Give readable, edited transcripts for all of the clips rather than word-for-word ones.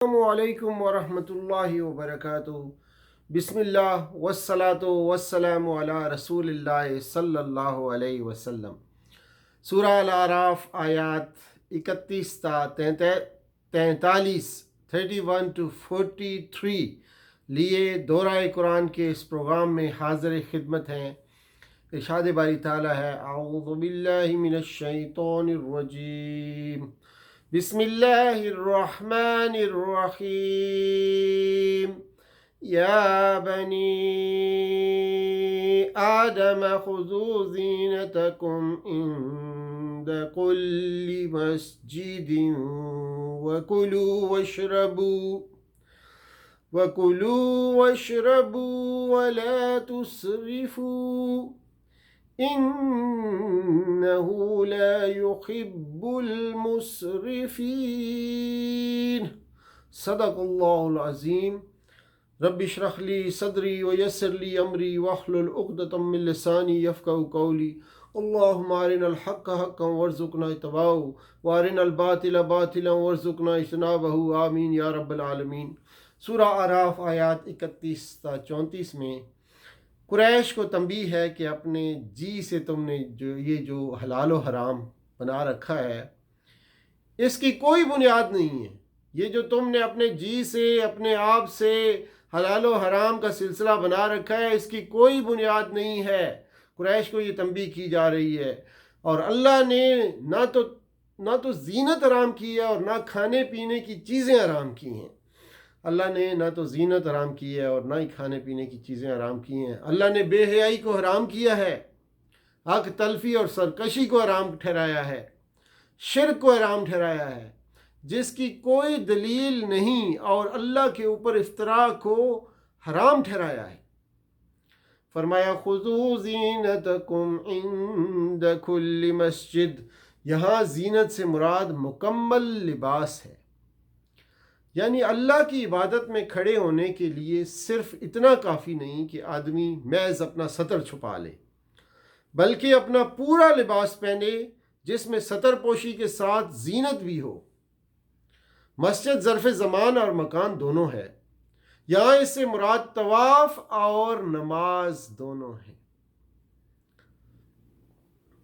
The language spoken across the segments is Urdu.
السلام علیکم ورحمۃ اللہ وبرکاتہ۔ بسم اللہ والصلاة والسلام علی رسول اللہ صلی اللہ علیہ وسلم۔ سورہ الاعراف آیات 31 تا 43 31 to 43 لیے دورہ قرآن کے اس پروگرام میں حاضر خدمت ہیں۔ ارشاد باری تعالیٰ ہے، اعوذ باللہ من الشیطان الرجیم، بسم اللہ الرحمن الرحیم، یا بنی آدم خذوا زینتکم عند کل مسجد وَكُلُوا وَاشْرَبُوا وَلَا تُسْرِفُوا إِنَّهُ لَا يُحِبُّ الْمُسْرِفِينَ۔ صدق اللہ العظیم۔ رب اشرح لی صدری ویسر لی امری واحلل عقدۃ من لسانی یفقهوا قولی۔ اللہم ارنا الحق حقا وارزقنا اتباعہ وارنا الباطل باطلا وارزقنا اجتنابہ، آمین یا رب العالمین۔ سورہ اعراف آیات 31 تا 34 میں قریش کو تنبیہ ہے کہ اپنے جی سے تم نے جو حلال و حرام بنا رکھا ہے، اس کی کوئی بنیاد نہیں ہے۔ یہ جو تم نے اپنے جی سے، اپنے آپ سے حلال و حرام کا سلسلہ بنا رکھا ہے، اس کی کوئی بنیاد نہیں ہے۔ قریش کو یہ تنبیہ کی جا رہی ہے، اور اللہ نے نہ تو زینت حرام کی ہے اور نہ کھانے پینے کی چیزیں حرام کی ہیں۔ اللہ نے نہ تو زینت حرام کی ہے اور نہ ہی کھانے پینے کی چیزیں حرام کی ہیں۔ اللہ نے بے حیائی کو حرام کیا ہے، حق تلفی اور سرکشی کو حرام ٹھہرایا ہے، شرک کو حرام ٹھہرایا ہے، جس کی کوئی دلیل نہیں، اور اللہ کے اوپر افتراء کو حرام ٹھہرایا ہے۔ فرمایا خذوا زینتکم عند کل مسجد، یہاں زینت سے مراد مکمل لباس ہے، یعنی اللہ کی عبادت میں کھڑے ہونے کے لیے صرف اتنا کافی نہیں کہ آدمی محض اپنا سطر چھپا لے، بلکہ اپنا پورا لباس پہنے جس میں سطر پوشی کے ساتھ زینت بھی ہو۔ مسجد ظرف زمان اور مکان دونوں ہے، یہاں اس سے مراد طواف اور نماز دونوں ہیں۔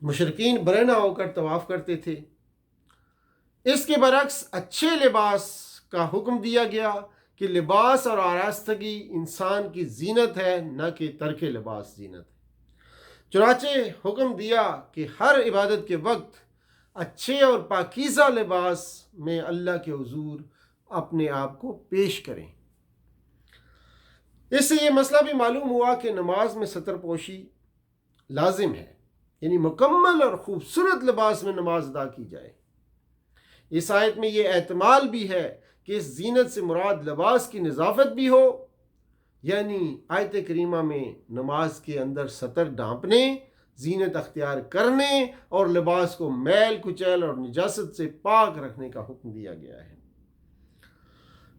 مشرکین برہنہ ہو کر طواف کرتے تھے، اس کے برعکس اچھے لباس کا حکم دیا گیا کہ لباس اور آراستگی انسان کی زینت ہے، نہ کہ ترک لباس زینت ہے۔ چنانچہ حکم دیا کہ ہر عبادت کے وقت اچھے اور پاکیزہ لباس میں اللہ کے حضور اپنے آپ کو پیش کریں۔ اس سے یہ مسئلہ بھی معلوم ہوا کہ نماز میں سطر پوشی لازم ہے، یعنی مکمل اور خوبصورت لباس میں نماز ادا کی جائے۔ اس آیت میں یہ احتمال بھی ہے کہ اس زینت سے مراد لباس کی نظافت بھی ہو، یعنی آیت کریمہ میں نماز کے اندر سطر ڈھانپنے، زینت اختیار کرنے اور لباس کو میل کچیل اور نجاست سے پاک رکھنے کا حکم دیا گیا ہے۔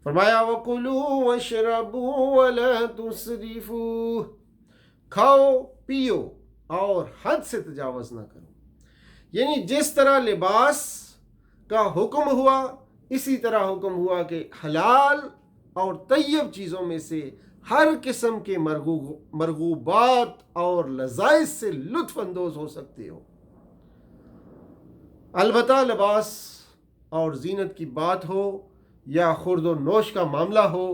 فرمایا وَكُلُوا وَاشْرَبُوا وَلَا تُسْرِفُوا، کھاؤ پیو اور حد سے تجاوز نہ کرو، یعنی جس طرح لباس کا حکم ہوا اسی طرح حکم ہوا کہ حلال اور طیب چیزوں میں سے ہر قسم کے مرغوبات اور لذائذ سے لطف اندوز ہو سکتے ہو۔ البتہ لباس اور زینت کی بات ہو یا خورد و نوش کا معاملہ ہو،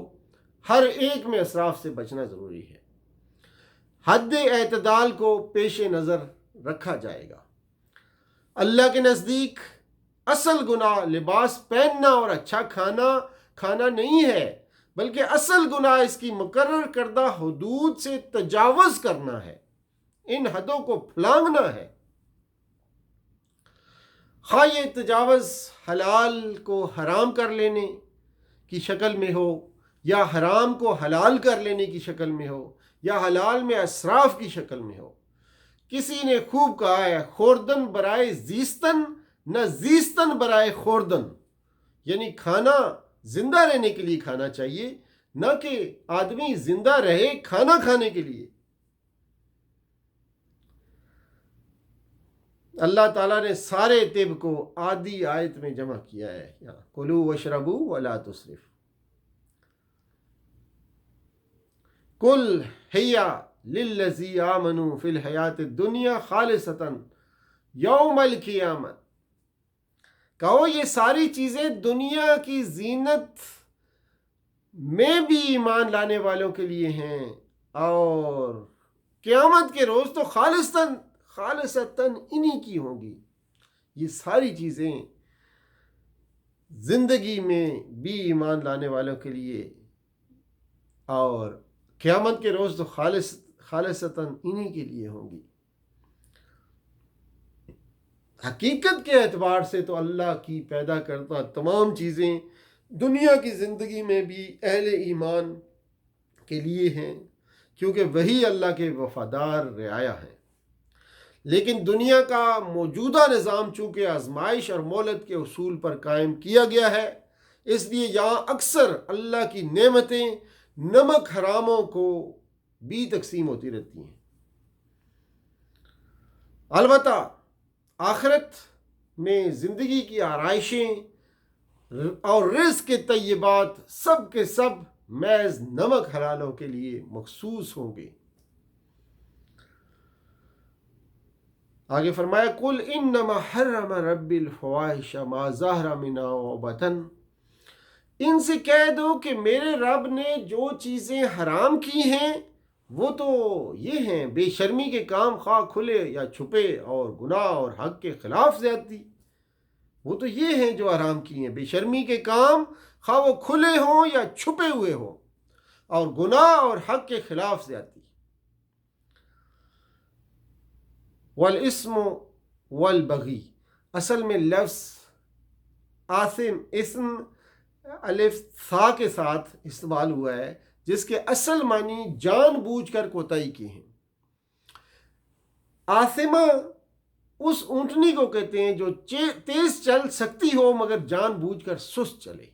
ہر ایک میں اسراف سے بچنا ضروری ہے۔ حد اعتدال کو پیش نظر رکھا جائے گا۔ اللہ کے نزدیک اصل گناہ لباس پہننا اور اچھا کھانا نہیں ہے، بلکہ اصل گناہ اس کی مقرر کردہ حدود سے تجاوز کرنا ہے، ان حدوں کو پھلانگنا ہے۔ خواہ یہ تجاوز حلال کو حرام کر لینے کی شکل میں ہو، یا حرام کو حلال کر لینے کی شکل میں ہو، یا حلال میں اسراف کی شکل میں ہو۔ کسی نے خوب کہا ہے، خوردن برائے زیستن نہ زیستن برائے خوردن، یعنی کھانا زندہ رہنے کے لیے کھانا چاہیے، نہ کہ آدمی زندہ رہے کھانا کھانے کے لیے۔ اللہ تعالیٰ نے سارے طب کو آدھی آیت میں جمع کیا ہے، کلو وشربو ولا تسرف۔ کل ہیا للذی آمنوا فی الحیات الدنیا خالصتا یوم القیامت، کہو یہ ساری چیزیں دنیا کی زینت میں بھی ایمان لانے والوں کے لیے ہیں، اور قیامت کے روز تو خالصتاً انہی کی ہوں گی۔ یہ ساری چیزیں زندگی میں بھی ایمان لانے والوں کے لیے، اور قیامت کے روز تو خالصتاً انہی کے لیے ہوں گی۔ حقیقت کے اعتبار سے تو اللہ کی پیدا کرتا تمام چیزیں دنیا کی زندگی میں بھی اہل ایمان کے لیے ہیں، کیونکہ وہی اللہ کے وفادار رعایا ہیں۔ لیکن دنیا کا موجودہ نظام چونکہ آزمائش اور مہلت کے اصول پر قائم کیا گیا ہے، اس لیے یہاں اکثر اللہ کی نعمتیں نمک حراموں کو بھی تقسیم ہوتی رہتی ہیں۔ البتہ آخرت میں زندگی کی آرائشیں اور رزق کے طیبات سب کے سب محض نمک حلالوں کے لیے مخصوص ہوں گے۔ آگے فرمایا قل انما حرم ربی الفواحش ما ظہر منہا وبطن، ان سے کہہ دو کہ میرے رب نے جو چیزیں حرام کی ہیں وہ تو یہ ہیں بے شرمی کے کام، خواہ کھلے یا چھپے، اور گناہ اور حق کے خلاف زیادتی۔ وہ تو یہ ہیں جو حرام کی ہیں، بے شرمی کے کام، خواہ وہ کھلے ہوں یا چھپے ہوئے ہوں، اور گناہ اور حق کے خلاف زیادتی۔ والاسم والبغی، اصل میں لفظ آثم اسم الف ثا کے ساتھ استعمال ہوا ہے، جس کے اصل معنی جان بوجھ کر کوتاہی کی ہیں۔ آثمہ اس اونٹنی کو کہتے ہیں جو تیز چل سکتی ہو مگر جان بوجھ کر سست چلے۔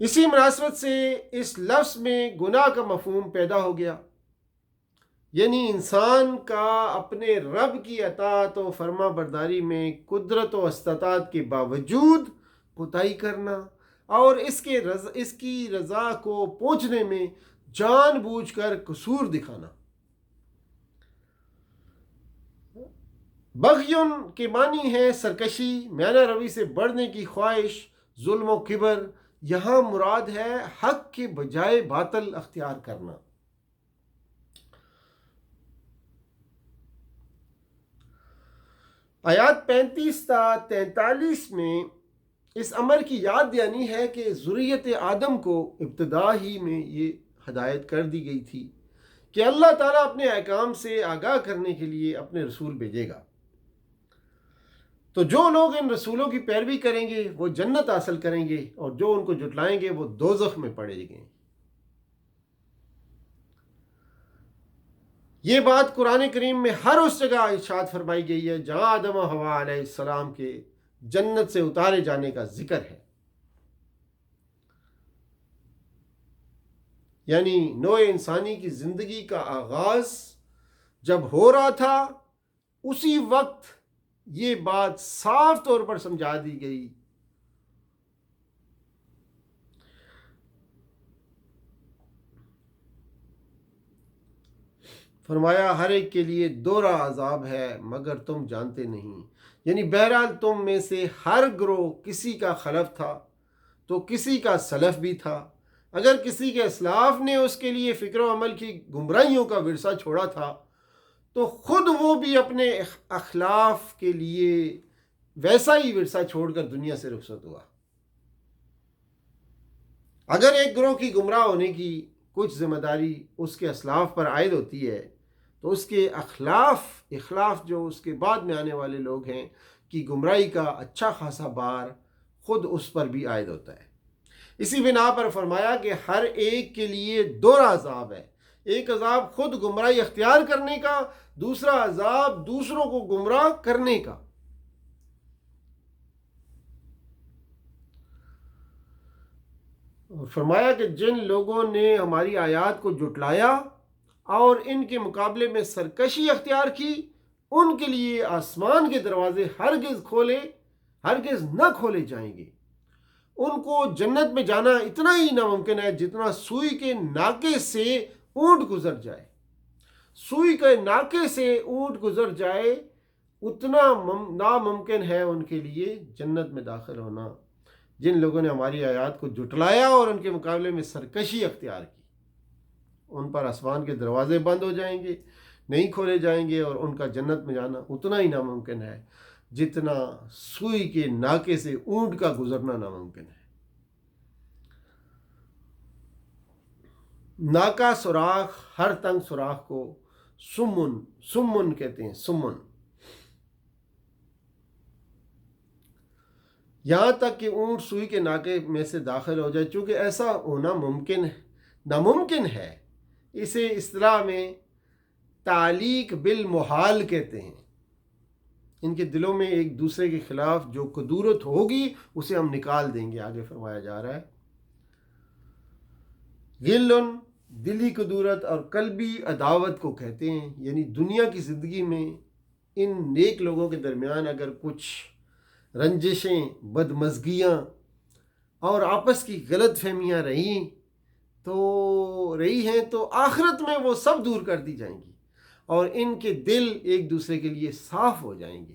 اسی مناسبت سے اس لفظ میں گناہ کا مفہوم پیدا ہو گیا، یعنی انسان کا اپنے رب کی اطاعت و فرما برداری میں قدرت و استطاعت کے باوجود کوتاہی کرنا، اور اس کی رضا کو پہنچنے میں جان بوجھ کر قصور دکھانا۔ بغیون کے معنی ہے سرکشی، میانہ روی سے بڑھنے کی خواہش، ظلم و کبر۔ یہاں مراد ہے حق کے بجائے باطل اختیار کرنا۔ آیات 35 تا 43 میں اس امر کی یاد دہانی ہے کہ ذریت آدم کو ابتدا ہی میں یہ ہدایت کر دی گئی تھی کہ اللہ تعالیٰ اپنے احکام سے آگاہ کرنے کے لیے اپنے رسول بھیجے گا، تو جو لوگ ان رسولوں کی پیروی کریں گے وہ جنت حاصل کریں گے، اور جو ان کو جھٹلائیں گے وہ دوزخ میں پڑیں گے۔ یہ بات قرآن کریم میں ہر اس جگہ ارشاد فرمائی گئی ہے جہاں آدم و حوا علیہ السلام کے جنت سے اتارے جانے کا ذکر ہے۔ یعنی نوع انسانی کی زندگی کا آغاز جب ہو رہا تھا، اسی وقت یہ بات صاف طور پر سمجھا دی گئی۔ فرمایا ہر ایک کے لیے دوہرا عذاب ہے مگر تم جانتے نہیں۔ یعنی بہرحال تم میں سے ہر گروہ کسی کا خلف تھا تو کسی کا سلف بھی تھا۔ اگر کسی کے اسلاف نے اس کے لیے فکر و عمل کی گمراہیوں کا ورثہ چھوڑا تھا تو خود وہ بھی اپنے اخلاف کے لیے ویسا ہی ورثہ چھوڑ کر دنیا سے رخصت ہوا۔ اگر ایک گروہ کی گمراہ ہونے کی کچھ ذمہ داری اس کے اسلاف پر عائد ہوتی ہے تو اس کے اخلاف جو اس کے بعد میں آنے والے لوگ ہیں کی گمراہی کا اچھا خاصا بار خود اس پر بھی عائد ہوتا ہے۔ اسی بنا پر فرمایا کہ ہر ایک کے لیے دوہرا عذاب ہے، ایک عذاب خود گمراہی اختیار کرنے کا، دوسرا عذاب دوسروں کو گمراہ کرنے کا۔ اور فرمایا کہ جن لوگوں نے ہماری آیات کو جھٹلایا اور ان کے مقابلے میں سرکشی اختیار کی، ان کے لیے آسمان کے دروازے ہرگز نہ کھولے جائیں گے، ان کو جنت میں جانا اتنا ہی ناممکن ہے جتنا سوئی کے ناکے سے اونٹ گزر جائے. سوئی کے ناکے سے اونٹ گزر جائے اتنا ناممکن ہے ان کے لیے جنت میں داخل ہونا. جن لوگوں نے ہماری آیات کو جھٹلایا اور ان کے مقابلے میں سرکشی اختیار کی، ان پر آسمان کے دروازے بند ہو جائیں گے، نہیں کھولے جائیں گے، اور ان کا جنت میں جانا اتنا ہی ناممکن ہے جتنا سوئی کے ناکے سے اونٹ کا گزرنا ناممکن ہے. ناکا سوراخ، ہر تنگ سوراخ کو سمن کہتے ہیں. سمن. یہاں تک کہ اونٹ سوئی کے ناکے میں سے داخل ہو جائے، چونکہ ایسا ہونا ناممکن ہے. اسے اصطلاح میں تعلیق بالمحال کہتے ہیں. ان کے دلوں میں ایک دوسرے کے خلاف جو قدورت ہوگی اسے ہم نکال دیں گے. آگے فرمایا جا رہا ہے غلن، دلی قدورت، اور قلبی عداوت کو کہتے ہیں. یعنی دنیا کی زندگی میں ان نیک لوگوں کے درمیان اگر کچھ رنجشیں، بدمزگیاں اور آپس کی غلط فہمیاں رہی ہیں تو آخرت میں وہ سب دور کر دی جائیں گی اور ان کے دل ایک دوسرے کے لیے صاف ہو جائیں گے.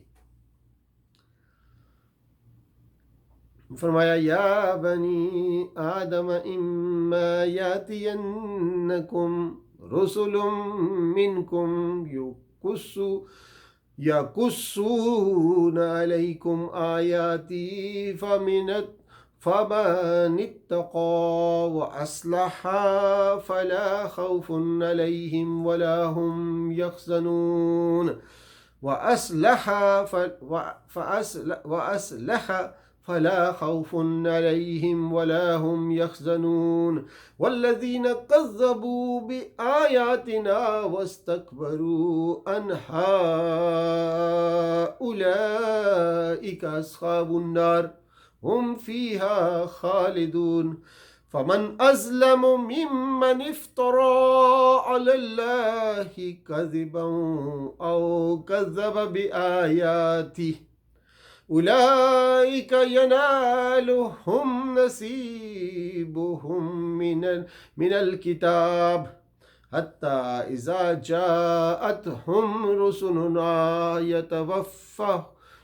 فرمایا یا بنی آدم اما یاتینکم رسل منکم یقصون علیکم آیاتی فمن اتقى وأصلح فلا خوف عليهم ولا هم يحزنون وأصلح فلا خوف عليهم ولا هم يحزنون والذين كذبوا بآياتنا واستكبروا عنها أولئك أصحاب النار هم فيها خالدون فمن أظلم ممن افترى على الله كذبا أو كذب بآياته أولئك ينالهم نصيبهم من الكتاب حتى إذا جاءتهم رسلنا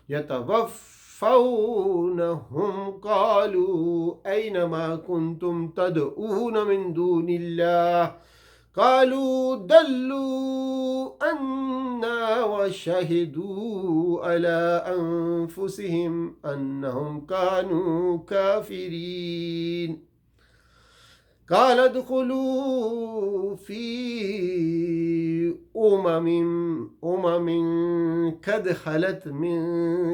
يتوفونهم قالوا أين ما كنتم تدعون من دون الله قالوا ضلوا عنا وشهدوا على أنفسهم أنهم كانوا كافرين قال ادخلوا في أمم قد خلت من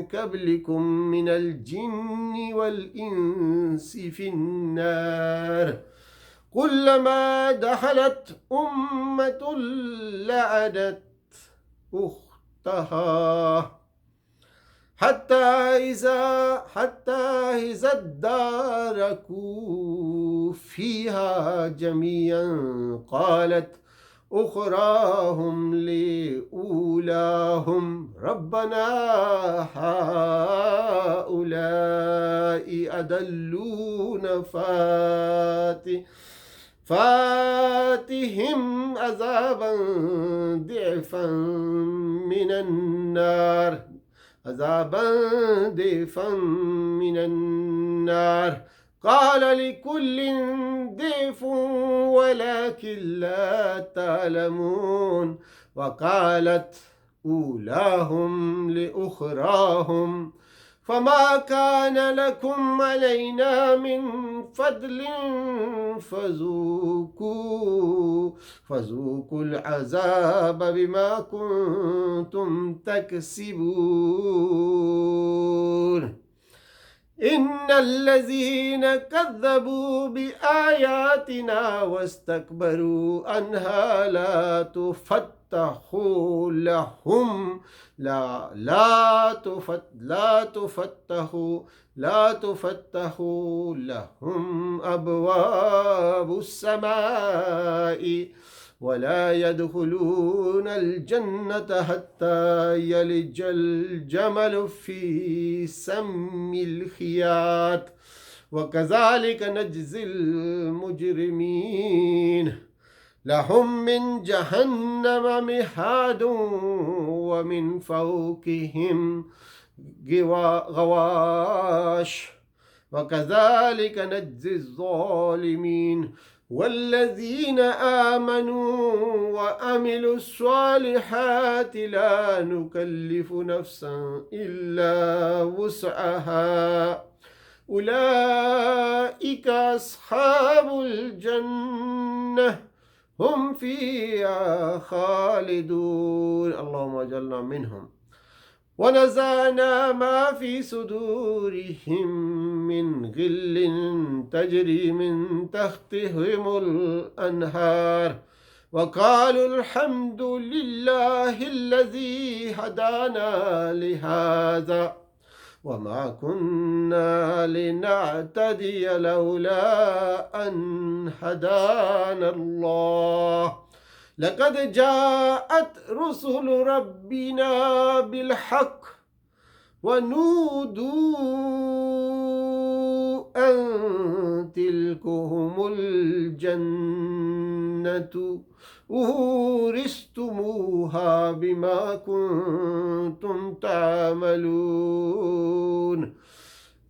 قبلكم من الجن والإنس في النار كلما دخلت أمة لعنت أختها حتى إذا اداركوا فيها جميعا قالت أخراهم لأولاهم ربنا هؤلاء أضلونا فاتهم عذابا ضعفا من النار قال لكل ضعف ولكن لا تعلمون وقالت أولاهم لأخراهم فما كان لكم علينا من فضل فذوقوا العذاب بما كنتم تكسبون إن الذين كذبوا بآياتنا واستكبروا عنها لا تفتح لهم أبواب السماء ولا يدخلون الجنة حتى يلج الجمل في سم الخياط وكذلك نجزي المجرمين لهم من جهنم مهاد ومن فوقهم غواش وكذلك نجزي الظالمين والذين آمنوا وعملوا الصالحات لا نكلف نفسا إلا وسعها أولئك أصحاب الجنة هم فيها خالدون اللهم اجعلنا منهم ونزعنا ما في صدورهم من غل تجري من تحتهم الأنهار وقالوا الحمد لله الذي هدانا لهذا وما كنا لنعتدي لولا أن هدانا الله لقد جاءت رسل ربنا بالحق ونودوا أن تلكهم الجنة أورثتموها بما كنتم تعملون.